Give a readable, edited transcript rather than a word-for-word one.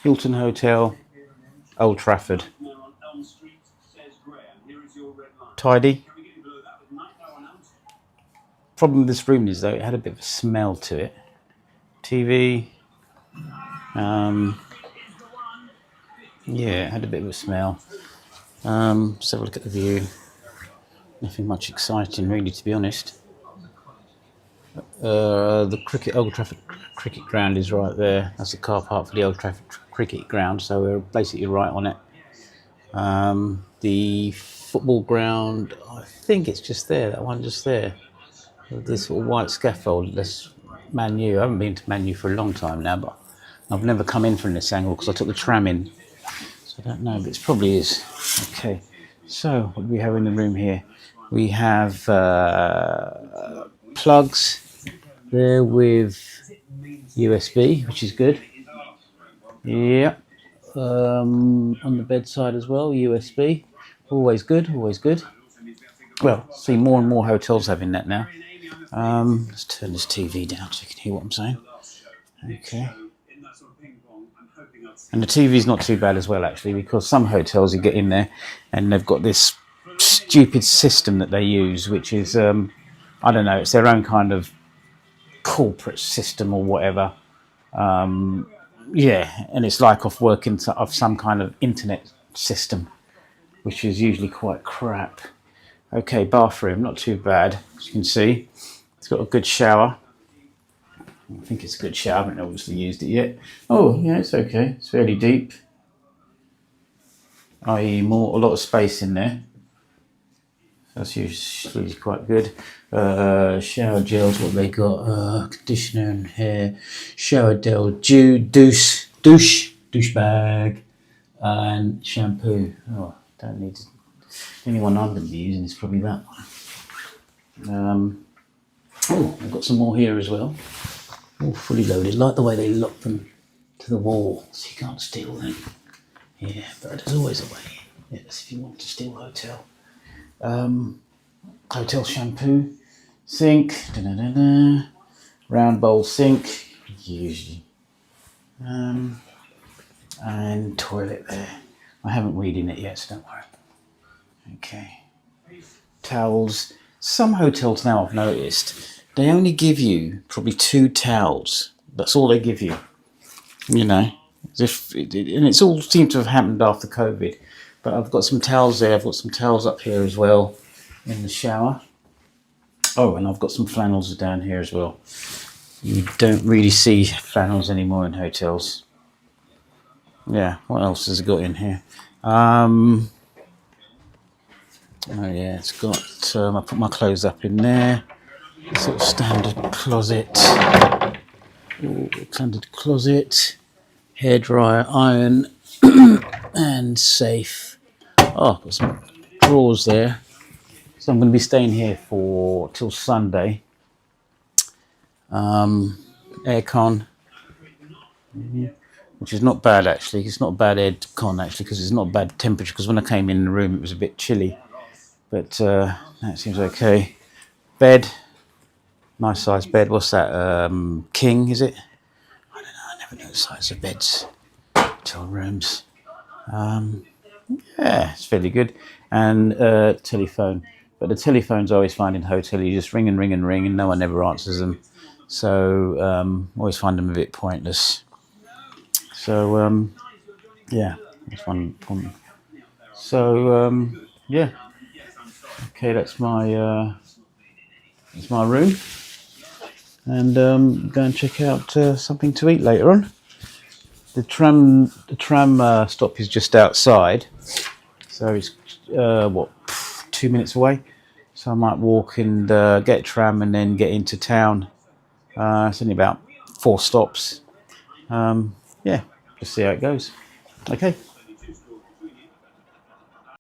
Hilton Hotel, Old Trafford. Tidy. Problem with this room is though it had a bit of a smell to it. TV. Yeah, it had a bit of a smell. Let's have a look at the view. Nothing much exciting really, to be honest. The Old Trafford cricket ground is right there. That's the car park for the Old Trafford cricket ground, so we're basically right on it. The football ground, I think it's just there, that one just there. This sort of white scaffold, that's Man U. I haven't been to Man U for a long time now, but I've never come in from this angle because I took the tram in. So I don't know, but it probably is. Okay, so what do we have in the room here? We have plugs there with USB, which is good. Yeah. On the bedside as well, USB. Always good, always good. Well, see more and more hotels having that now. Let's turn this TV down so you can hear what I'm saying. Okay. And the TV's not too bad as well, actually, because some hotels you get in there and they've got this stupid system that they use, which is, I don't know, it's their own kind of corporate system or whatever. Yeah, and it's like off working off some kind of internet system, which is usually quite crap. Okay, bathroom, not too bad, as you can see. It's got a good shower. I think it's a good shower, I haven't obviously used it yet. Oh, yeah, it's okay. It's fairly deep. I.e. a lot of space in there. That's usually quite good. Shower gels, what they got? Conditioner and hair. Shower gel, douche bag, and shampoo. Oh, don't need to. The only one I'm going to be using is probably that one. Oh, I've got some more here as well. All fully loaded. Like the way they lock them to the wall, so you can't steal them. Yeah, but there's always a way. Yes, if you want to steal a hotel. Hotel shampoo, sink, round bowl sink, usually, and toilet there. I haven't weed in it yet, so don't worry. Okay, towels. Some hotels now I've noticed they only give you probably 2 towels. That's all they give you. You know, as if and it's all seemed to have happened after COVID. But I've got some towels there. I've got some towels up here as well in the shower. Oh, and I've got some flannels down here as well. You don't really see flannels anymore in hotels. Yeah, what else has it got in here? Oh yeah, it's got, I put my clothes up in there. Sort of standard closet. Ooh, standard closet. Hairdryer, iron, and safe. Oh, got some drawers there. So I'm going to be staying here till Sunday. Aircon, which is not bad actually. It's not a bad aircon actually because it's not a bad temperature. Because when I came in the room, it was a bit chilly, but that seems okay. Bed, nice size bed. What's that? King, is it? I don't know. I never know the size of beds. Hotel rooms. Yeah, it's fairly good. And telephone. But the telephones I always find in hotel, you just ring and ring and ring and no one ever answers them. So always find them a bit pointless. So yeah, that's one point. So yeah. Okay, that's my room. And go and check out something to eat later on. The tram stop is just outside. So it's 2 minutes away, so I might walk and get a tram and then get into town. It's only about 4 stops. Yeah, just see how it goes. Okay.